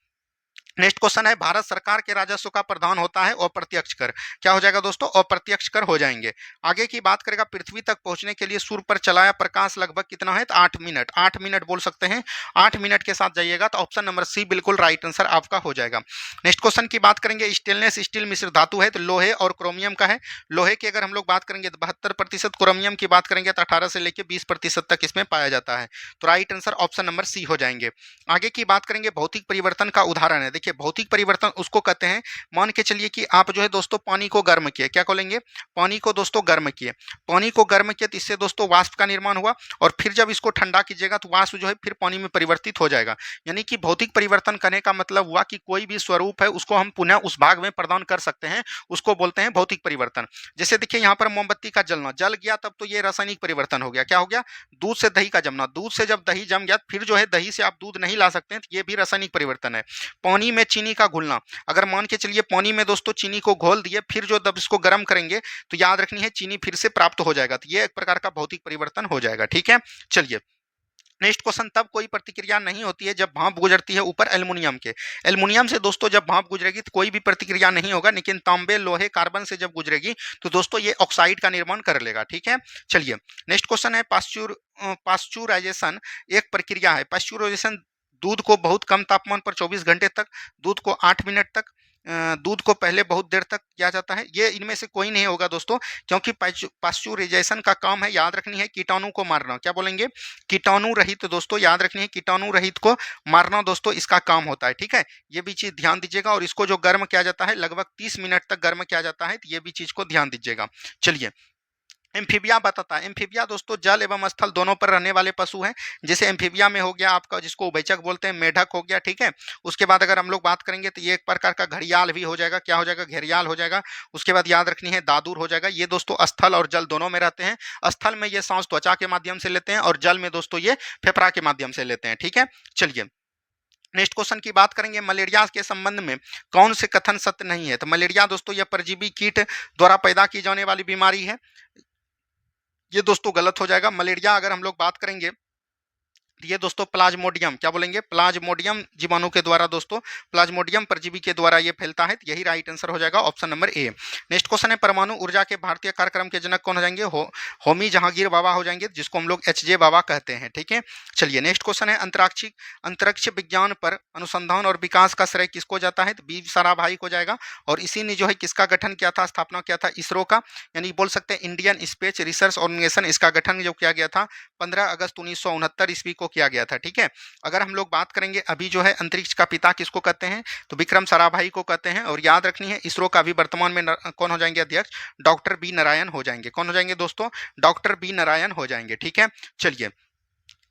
नेक्स्ट क्वेश्चन है, भारत सरकार के राजस्व का प्रधान होता है अप्रत्यक्ष कर। क्या हो जाएगा दोस्तों, अप्रत्यक्ष कर हो जाएंगे। आगे की बात करेगा, पृथ्वी तक पहुंचने के लिए सूर्य पर चलाया प्रकाश लगभग कितना है, तो 8 मिनट। 8 मिनट बोल सकते हैं, 8 मिनट के साथ जाइएगा तो ऑप्शन नंबर सी बिल्कुल राइट आंसर आपका हो जाएगा। नेक्स्ट क्वेश्चन की बात करेंगे, स्टेनलेस स्टील मिश्र धातु है, तो लोहे और क्रोमियम का है। लोहे की अगर हम लोग बात करेंगे तो 72%, क्रोमियम की बात करेंगे तो 18 से लेकर 20% तक इसमें पाया जाता है। तो right answer option number C हो जाएंगे। आगे की बात करेंगे, भौतिक परिवर्तन का उदाहरण है। देखिए भौतिक परिवर्तन उसको कहते हैं, मान के चलिए कि आप जो है दोस्तों पानी को गर्म किए। क्या बोलेंगे, पानी को दोस्तों गर्म किए। पानी को गर्म किए तो इससे दोस्तों वाष्प का निर्माण हुआ, और फिर जब इसको ठंडा कीजिएगा तो वाष्प जो है फिर पानी में परिवर्तित हो जाएगा। यानी कि भौतिक परिवर्तन करने का मतलब हुआ कि कोई भी स्वरूप है उसको हम पुनः उस भाग में प्रदान कर सकते हैं, उसको बोलते हैं भौतिक परिवर्तन। जैसे देखिए यहाँ पर मोमबत्ती का जलना, जल गया तब तो ये रासायनिक परिवर्तन हो गया। क्या हो गया, दूध से दही का जमना, दूध से जब दही जम गया फिर जो है दही से आप दूध नहीं ला सकते हैं, तो ये भी रासायनिक परिवर्तन है। पानी में चीनी का घुलना, अगर मान के चलिए पानी में दोस्तों चीनी को घोल दिए, फिर जो जब इसको गर्म करेंगे तो याद रखनी है चीनी फिर से प्राप्त हो जाएगा, तो ये एक प्रकार का भौतिक परिवर्तन हो जाएगा। ठीक है, चलिए नेक्स्ट क्वेश्चन, तब कोई प्रतिक्रिया नहीं होती है जब भाप गुजरती है ऊपर एल्युमिनियम के। एल्युमिनियम से दोस्तों जब भाप गुजरेगी तो कोई भी प्रतिक्रिया नहीं होगा, लेकिन तांबे लोहे कार्बन से जब गुजरेगी तो दोस्तों ये ऑक्साइड का निर्माण कर लेगा। ठीक है, चलिए नेक्स्ट क्वेश्चन है, पास्चुराइजेशन एक प्रक्रिया है। पास्चुराइजेशन दूध को बहुत कम तापमान पर 24 घंटे तक, दूध को 8 मिनट तक, दूध को पहले बहुत देर तक किया जाता है? ये इनमें से कोई नहीं होगा दोस्तों, क्योंकि पाश्चुराइजेशन का काम है, याद रखनी है, कीटाणु को मारना। क्या बोलेंगे? कीटाणु रहित दोस्तों, याद रखनी है, कीटाणु रहित को मारना दोस्तों इसका काम होता है। ठीक है, ये भी चीज ध्यान दीजिएगा। और इसको जो गर्म किया जाता है, लगभग 30 मिनट तक गर्म किया जाता है, तो ये भी चीज को ध्यान दीजिएगा। चलिए, एम्फीबिया बताता है। एम्फीबिया दोस्तों जल एवं स्थल दोनों पर रहने वाले पशु हैं। जैसे एम्फीबिया में हो गया आपका, जिसको उभयचक बोलते हैं, मेढक हो गया। ठीक है, उसके बाद अगर हम लोग बात करेंगे तो ये एक प्रकार का घड़ियाल भी हो जाएगा। क्या हो जाएगा? घड़ियाल हो जाएगा। उसके बाद याद रखनी है, दादुर हो जाएगा। ये दोस्तों स्थल और जल दोनों में रहते हैं। स्थल में ये सांस त्वचा के माध्यम से लेते हैं, और जल में दोस्तों ये फेफड़ा के माध्यम से लेते हैं। ठीक है, चलिए नेक्स्ट क्वेश्चन की बात करेंगे। मलेरिया के संबंध में कौन से कथन सत्य नहीं है? तो मलेरिया दोस्तों यह परजीवी कीट द्वारा पैदा की जाने वाली बीमारी है, ये दोस्तों गलत हो जाएगा। मलेरिया अगर हम लोग बात करेंगे, ये दोस्तों प्लाज्मोडियम, क्या बोलेंगे? प्लाज्मोडियम जीवाणु के द्वारा दोस्तों, प्लाज्मोडियम परजीवी के द्वारा ये फैलता है। यही राइट आंसर हो जाएगा, option number A. Next question है, परमाणु ऊर्जा के भारतीय कार्यक्रम के जनक कौन हो जाएंगे? होमी जहांगीर बाबा हो जाएंगे, जिसको हम लोग एच जे बाबा कहते हैं। ठीक है, चलिए नेक्स्ट क्वेश्चन है, अंतरिक्ष विज्ञान पर अनुसंधान और विकास का श्रेय किसको जाता है? तो बी साराभाई को जाएगा। और इसी ने जो है किसका गठन किया था, स्थापना किया था? इसरो का, यानी बोल सकते हैं इंडियन स्पेस रिसर्च ऑर्गेनाइजेशन। इसका गठन जो किया गया था 15 अगस्त 1969 ईस्वी को किया गया था। ठीक है, अगर हम लोग बात करेंगे अभी जो है अंतरिक्ष का पिता किसको कहते हैं? तो विक्रम साराभाई को कहते हैं। और याद रखनी है, इसरो का भी वर्तमान में कौन हो जाएंगे अध्यक्ष? डॉक्टर बी नारायण हो जाएंगे। कौन हो जाएंगे दोस्तों? डॉक्टर बी नारायण हो जाएंगे। ठीक है, चलिए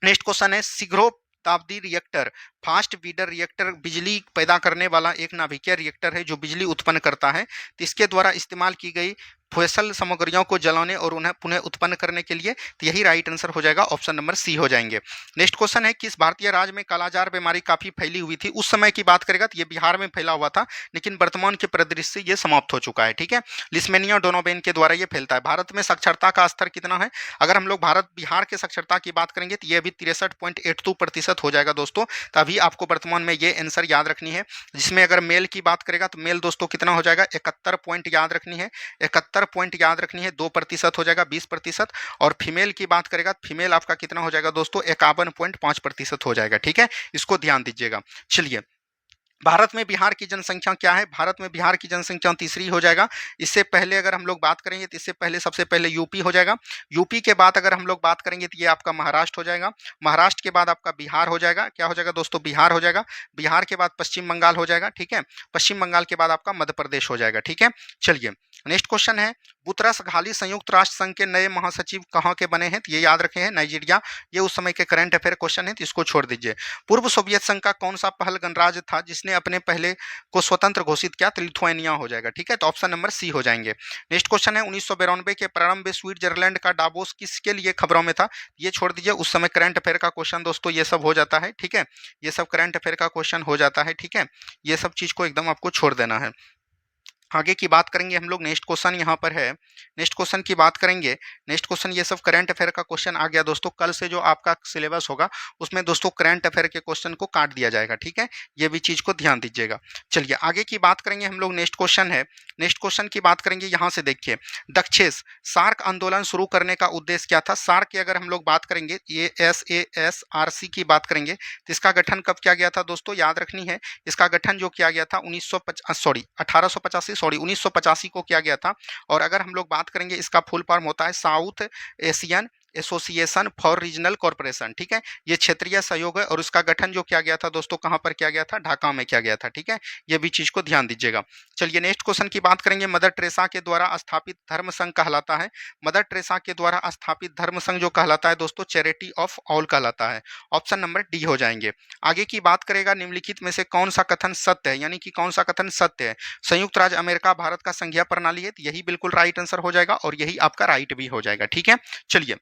नेक्स्ट क्वेश्चन है, शीघ्रोत्पादी रिएक्टर, फास्ट फीडर रिएक्टर बिजली पैदा करने वाला एक नाभिकीय रिएक्टर है जो बिजली उत्पन्न करता है। तो इसके द्वारा इस्तेमाल की गई फॉसिल सामग्रियों को जलाने और उन्हें पुनः उत्पन्न करने के लिए, तो यही राइट आंसर हो जाएगा, ऑप्शन नंबर सी हो जाएंगे। नेक्स्ट क्वेश्चन है, किस भारतीय राज्य में कालाजार बीमारी काफी फैली हुई थी? उस समय की बात करेगा तो ये बिहार में फैला हुआ था, लेकिन वर्तमान के परिदृश्य से ये समाप्त हो चुका है। ठीक है, लिस्मेनिया डोनोवेन के द्वारा ये फैलता है। भारत में साक्षरता का स्तर कितना है? अगर हम लोग बिहार के साक्षरता की बात करेंगे तो ये अभी 63.82% हो जाएगा दोस्तों। तभी आपको वर्तमान में ये आंसर याद रखनी है, जिसमें अगर मेल की बात करेगा तो मेल दोस्तों कितना हो जाएगा? 71 पॉइंट याद रखनी है, 71 पॉइंट याद रखनी है, 2% हो जाएगा, 20%। और फीमेल की बात करेगा तो फीमेल आपका कितना हो जाएगा दोस्तों? 51.5% हो जाएगा। ठीक है, इसको ध्यान दीजिएगा। चलिए, भारत में बिहार की जनसंख्या क्या है? भारत में बिहार की जनसंख्या तीसरी हो जाएगा। इससे पहले अगर हम लोग बात करेंगे तो इससे पहले सबसे पहले यूपी हो जाएगा। यूपी के बाद अगर हम लोग बात करेंगे तो ये आपका महाराष्ट्र हो जाएगा। महाराष्ट्र के बाद आपका बिहार हो जाएगा। क्या हो जाएगा दोस्तों? बिहार हो जाएगा। बिहार के बाद पश्चिम बंगाल हो जाएगा। ठीक है, पश्चिम बंगाल के बाद आपका मध्य प्रदेश हो जाएगा। ठीक है, चलिए नेक्स्ट क्वेश्चन है, बुतरस घाली संयुक्त राष्ट्र संघ के नए महासचिव कहाँ के बने हैं? तो ये याद रखे हैं, नाइजीरिया। ये उस समय के करंट अफेयर क्वेश्चन है, तो इसको छोड़ दीजिए। पूर्व सोवियत संघ का कौन सा पहल गणराज्य था जिसने अपने पहले को स्वतंत्र घोषित किया? तो लिथुआनिया हो जाएगा। ठीक है, तो ऑप्शन नंबर सी हो जाएंगे। नेक्स्ट क्वेश्चन है, 1992 के प्रारंभ में स्विट्जरलैंड का डावोस किसके लिए खबरों में था? ये छोड़ दीजिए, उस समय करंट अफेयर का क्वेश्चन दोस्तों ये सब हो जाता है। ठीक है, ये सब करंट अफेयर का क्वेश्चन हो जाता है। ठीक है, ये सब चीज को एकदम आपको छोड़ देना है। आगे की बात करेंगे हम लोग। नेक्स्ट क्वेश्चन यहाँ पर है, नेक्स्ट क्वेश्चन की बात करेंगे। नेक्स्ट क्वेश्चन ये सब करंट अफेयर का क्वेश्चन आ गया दोस्तों। कल से जो आपका सिलेबस होगा उसमें दोस्तों करंट अफेयर के क्वेश्चन को काट दिया जाएगा। ठीक है, ये भी चीज को ध्यान दीजिएगा। चलिए आगे की बात करेंगे हम लोग। नेक्स्ट क्वेश्चन है, नेक्स्ट क्वेश्चन की बात करेंगे। यहाँ से देखिए, दक्षेस सार्क आंदोलन शुरू करने का उद्देश्य क्या था? सार्क की अगर हम लोग बात करेंगे, ये SASRC की बात करेंगे तो इसका गठन कब किया गया था दोस्तों? याद रखनी है, इसका गठन जो किया गया था 1985 को किया गया था। और अगर हम लोग बात करेंगे, इसका फुल फॉर्म होता है south Asian association for regional corporation. ठीक है, ये क्षेत्रीय सहयोग है। और उसका गठन जो किया गया था दोस्तों कहाँ पर किया गया था? ढाका में किया गया था। ठीक है, ये भी चीज को ध्यान दीजिएगा। चलिए नेक्स्ट क्वेश्चन की बात करेंगे। मदर टेरेसा के द्वारा स्थापित धर्म संघ कहलाता है? मदर टेरेसा के द्वारा स्थापित धर्म संघ जो कहलाता है दोस्तों, चैरिटी ऑफ ऑल कहलाता है। ऑप्शन नंबर डी हो जाएंगे। आगे की बात करेगा, निम्नलिखित में से कौन सा कथन सत्य है, यानी कि कौन सा कथन सत्य है? संयुक्त राज्य अमेरिका भारत का संघीय प्रणाली है, तो यही बिल्कुल राइट आंसर हो जाएगा, और यही आपका राइट भी हो जाएगा। ठीक है, चलिए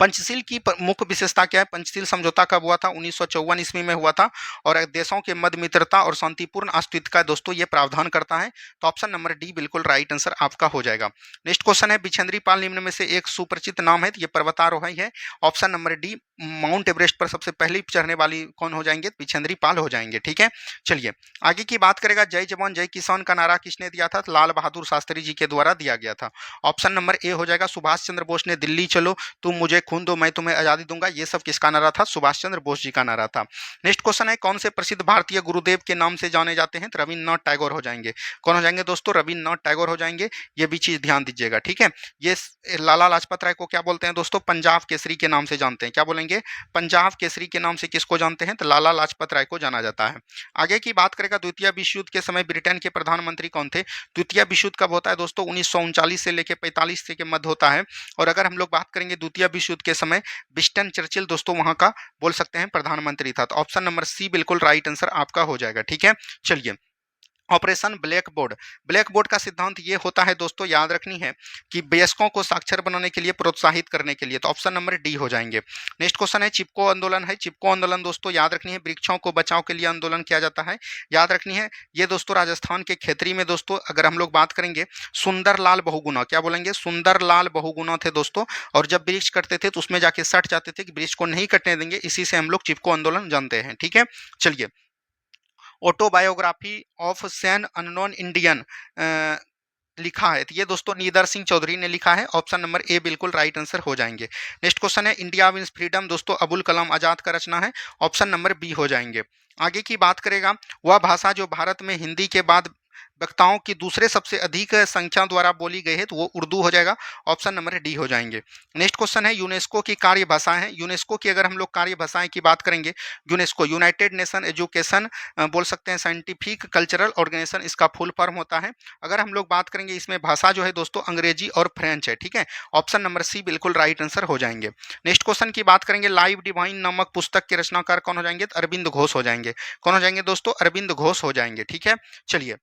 पंचशील की मुख्य विशेषता क्या है? पंचशील समझौता कब हुआ था? 1954 ईस्वी में हुआ था। और देशों के मध्य मित्रता और शांतिपूर्ण अस्तित्व का दोस्तों ये प्रावधान करता है। तो ऑप्शन नंबर डी बिल्कुल राइट आंसर आपका हो जाएगा। नेक्स्ट क्वेश्चन है, बिछेंद्री पाल निम्न में से एक सुपरिचित नाम है, तो ये पर्वतारोही है। Option number D, mount Everest पर सबसे पहले चढ़ने वाली कौन हो जाएंगे? बिछेंद्री पाल हो जाएंगे। ठीक है, चलिए आगे की बात करेगा। जय जवान जय किसान का नारा किसने दिया था? लाल बहादुर शास्त्री जी के द्वारा दिया गया था। ऑप्शन नंबर ए हो जाएगा। सुभाष चंद्र बोस ने दिल्ली चलो तुम मुझे खून दो मैं तुम्हें आज़ादी दूंगा, ये सब किसका नारा था? सुभाष चंद्र बोस जी का नारा था। नेक्स्ट क्वेश्चन है, कौन से प्रसिद्ध भारतीय गुरुदेव के नाम से जाने जाते हैं? तो रविन्द्रनाथ टैगोर हो जाएंगे। कौन हो जाएंगे दोस्तों? रविन्द्रनाथ टैगोर हो जाएंगे। ये भी चीज ध्यान दीजिएगा, ठीक है। ये लाला लाजपत राय को क्या बोलते हैं दोस्तों? पंजाब केसरी के नाम से जानते हैं। क्या बोलेंगे? पंजाब केसरी के नाम से किसको जानते हैं? तो लाला लाजपत राय को जाना जाता है। आगे की बात करेगा, द्वितीय विश्व युद्ध के समय ब्रिटेन के प्रधानमंत्री कौन थे? द्वितीय विश्व युद्ध कब होता है दोस्तों? 1939 से लेकर 45 के मध्य होता है। और अगर हम लोग बात करेंगे द्वितीय विश्व युद्ध के समय, विंस्टन चर्चिल दोस्तों वहां का बोल सकते हैं प्रधानमंत्री था। तो ऑप्शन नंबर सी बिल्कुल राइट आंसर आपका हो जाएगा, ठीक है। चलिए, operation black board. Black board का सिद्धांत ये होता है दोस्तों, याद रखनी है कि वयस्कों को साक्षर बनाने के लिए, प्रोत्साहित करने के लिए। तो ऑप्शन नंबर डी हो जाएंगे। नेक्स्ट क्वेश्चन है, चिपको आंदोलन है। चिपको आंदोलन दोस्तों याद रखनी है, वृक्षों को बचाव के लिए आंदोलन किया जाता है। याद रखनी है, ये दोस्तों राजस्थान के खेतरी में दोस्तों अगर हम लोग बात करेंगे, सुंदरलाल बहुगुणा, क्या बोलेंगे? सुंदरलाल बहुगुणा थे दोस्तों। और जब वृक्ष कटते थे तो उसमें जाके सट जाते थे कि वृक्ष को नहीं कटने देंगे, इसी से हम लोग चिपको आंदोलन जानते हैं, ठीक है। चलिए, autobiography of an unknown Indian लिखा है, तो ये दोस्तों नीदर सिंह चौधरी ने लिखा है। ऑप्शन नंबर ए बिल्कुल राइट आंसर हो जाएंगे। नेक्स्ट क्वेश्चन है, इंडिया विंस फ्रीडम दोस्तों अबुल कलाम आजाद का रचना है। ऑप्शन नंबर बी हो जाएंगे। आगे की बात करेगा, वह भाषा जो भारत में हिंदी के बाद वक्ताओं की दूसरे सबसे अधिक संख्या द्वारा बोली गई है, तो वो उर्दू हो जाएगा। ऑप्शन नंबर डी हो जाएंगे। नेक्स्ट क्वेश्चन है, यूनेस्को की कार्य भाषाएं हैं। यूनेस्को की अगर हम लोग कार्य भाषाएं की बात करेंगे, यूनेस्को यूनाइटेड नेशन एजुकेशन बोल सकते हैं साइंटिफिक कल्चरल ऑर्गेनाइजेशन, इसका फुल फॉर्म होता है। अगर हम लोग बात करेंगे, इसमें भाषा जो है दोस्तों अंग्रेजी और फ्रेंच है, ठीक है। ऑप्शन नंबर सी बिल्कुल राइट आंसर हो जाएंगे। नेक्स्ट क्वेश्चन की बात करेंगे, लाइव डिवाइन नामक पुस्तक के रचनाकार कौन हो जाएंगे? तो अरविंद घोष हो जाएंगे। कौन हो जाएंगे दोस्तों? अरविंद घोष हो जाएंगे, ठीक है। चलिए,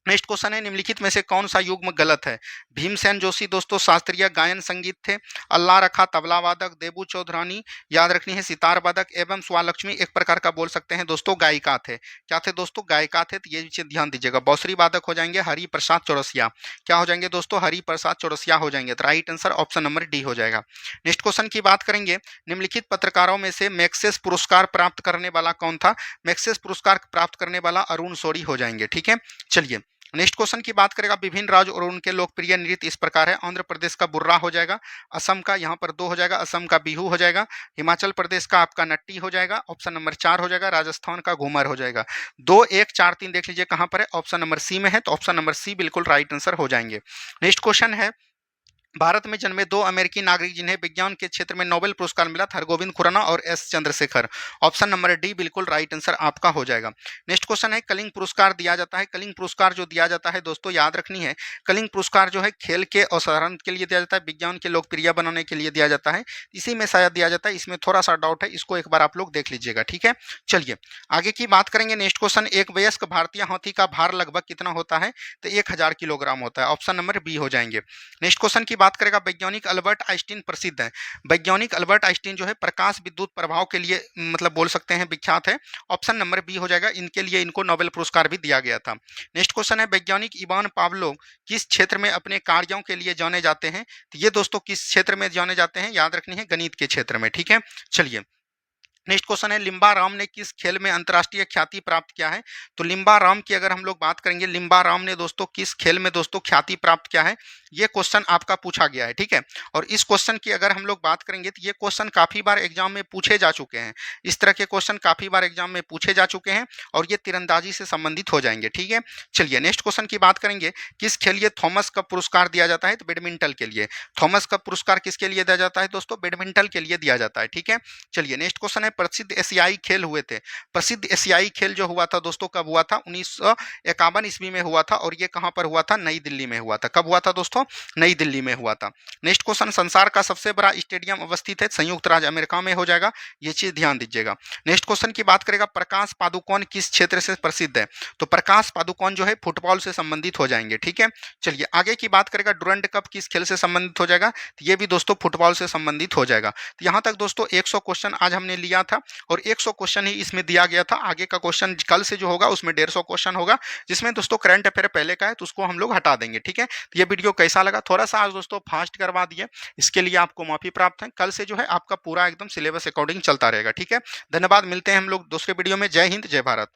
नेक्स्ट क्वेश्चन है, निम्नलिखित में से कौन सा युग्म गलत है? भीमसेन जोशी दोस्तों शास्त्रीय गायन संगीत थे। अल्लाह रखा तबला वादक। देबू चौधरानी याद रखनी है सितार वादक। एवं स्वालक्ष्मी एक प्रकार का बोल सकते हैं दोस्तों गायिका थे। क्या थे दोस्तों? गायिका थे। तो ये चीज ध्यान दीजिएगा। बांसुरी वादक हो जाएंगे हरि प्रसाद चौरसिया। क्या हो जाएंगे दोस्तों? हरि प्रसाद चौरसिया हो जाएंगे। तो right answer option number D हो जाएगा। नेक्स्ट क्वेश्चन की बात करेंगे, निम्नलिखित पत्रकारों में से मैक्सेस पुरस्कार प्राप्त करने वाला कौन था? मैक्सेस पुरस्कार प्राप्त करने वाला अरुण शौरी हो जाएंगे, ठीक है। चलिए, नेक्स्ट क्वेश्चन की बात करेगा, विभिन्न राज्य और उनके लोकप्रिय नृत्य इस प्रकार है। आंध्र प्रदेश का बुर्रा हो जाएगा। असम का यहाँ पर 2 हो जाएगा, असम का बिहू हो जाएगा। हिमाचल प्रदेश का आपका नट्टी हो जाएगा। ऑप्शन नंबर 4 हो जाएगा। राजस्थान का घूमर हो जाएगा। 2 1 4 3 देख लीजिए कहाँ पर है। ऑप्शन नंबर सी में है, तो ऑप्शन नंबर सी बिल्कुल राइट आंसर हो जाएंगे। नेक्स्ट क्वेश्चन है, भारत में जन्मे 2 अमेरिकी नागरिक जिन्हें विज्ञान के क्षेत्र में नोबेल पुरस्कार मिला, हरगोविंद खुराना और S Chandrashekhar. Option number D बिल्कुल राइट आंसर आपका हो जाएगा। नेक्स्ट क्वेश्चन है, कलिंग पुरस्कार दिया जाता है। कलिंग पुरस्कार जो दिया जाता है दोस्तों याद रखनी है, कलिंग पुरस्कार जो है खेल के अवसरण के लिए दिया जाता है, विज्ञान के लोकप्रिय बनाने के लिए दिया जाता है। इसी में शायद दिया जाता है, इसमें थोड़ा सा डाउट है, इसको एक बार आप लोग देख लीजिएगा, ठीक है। चलिए, आगे की बात करेंगे। नेक्स्ट क्वेश्चन, एक वयस्क भारतीय हाथी का भार लगभग कितना होता है? तो 1000 किलोग्राम होता है। ऑप्शन नंबर बी हो जाएंगे। नेक्स्ट क्वेश्चन की बात करेगा, वैज्ञानिक अल्बर्ट आइंस्टीन प्रसिद्ध है। वैज्ञानिक अल्बर्ट आइंस्टीन जो है प्रकाश विद्युत प्रभाव के लिए मतलब बोल सकते हैं विख्यात है। ऑप्शन नंबर बी हो जाएगा। इनके लिए इनको नोबेल पुरस्कार भी दिया गया था। नेक्स्ट क्वेश्चन है, वैज्ञानिक इवान पावलोव किस क्षेत्र में अपने कार्यों के लिए जाने जाते हैं? तो ये दोस्तों किस क्षेत्र में जाने जाते हैं? याद रखनी है गणित के क्षेत्र में, ठीक है। चलिए, नेक्स्ट क्वेश्चन है, लिम्बा राम ने किस खेल में अंतर्राष्ट्रीय ख्याति प्राप्त किया है? तो लिम्बा राम की अगर हम लोग बात करेंगे, लिम्बा राम ने दोस्तों किस खेल में दोस्तों ख्याति प्राप्त किया है? ये क्वेश्चन आपका पूछा गया है, ठीक है। और इस क्वेश्चन की अगर हम लोग बात करेंगे तो ये क्वेश्चन काफी बार एग्जाम में पूछे जा चुके हैं। इस तरह के क्वेश्चन काफी बार एग्जाम में पूछे जा चुके हैं और ये तीरंदाजी से संबंधित हो जाएंगे, ठीक है। चलिए, नेक्स्ट क्वेश्चन की बात करेंगे, किस खेल लिए थॉमस कप पुरस्कार दिया जाता है? तो बैडमिंटन के लिए। थॉमस कप पुरस्कार किसके लिए दिया जाता है दोस्तों? बैडमिंटन के लिए दिया जाता है, ठीक है। चलिए, नेक्स्ट क्वेश्चन है, प्रसिद्ध एशियाई खेल हुए थे। प्रसिद्ध एशियाई खेल जो हुआ था दोस्तों कब हुआ था? 1951 ईस्वी में हुआ था। और ये कहां पर हुआ था? नई दिल्ली में हुआ था। कब हुआ था दोस्तों? नई दिल्ली में हुआ था। नेक्स्ट क्वेश्चन, संसार का सबसे बड़ा स्टेडियम अवस्थित है? संयुक्त राज्य अमेरिका में हो जाएगा। ये चीज ध्यान दीजिएगा। नेक्स्ट क्वेश्चन की बात करेगा, प्रकाश पादुकोण किस क्षेत्र से प्रसिद्ध है? तो प्रकाश पादुकोण जो है फुटबॉल से संबंधित हो जाएंगे, ठीक है। चलिए, आगे की बात करेगा, डुरंड कप किस खेल से संबंधित हो जाएगा? तो ये भी दोस्तों फुटबॉल से संबंधित हो जाएगा। तो यहां तक दोस्तों 100 क्वेश्चन आज हमने लिया था और 100 क्वेश्चन ही इसमें दिया गया था। आगे का क्वेश्चन कल से जो होगा उसमें 150 क्वेश्चन होगा, जिसमें दोस्तों करंट अफेयर पहले का है तो उसको हम लोग हटा देंगे, ठीक है। तो ये वीडियो कैसा लगा? थोड़ा सा आज दोस्तों फास्ट करवा दिए, इसके लिए आपको माफी प्राप्त है। कल से जो है आपका पूरा एकदम सिलेबस अकॉर्डिंग चलता रहेगा, ठीक है। धन्यवाद, मिलते हैं हम लोग दूसरे वीडियो में। जय हिंद, जय भारत।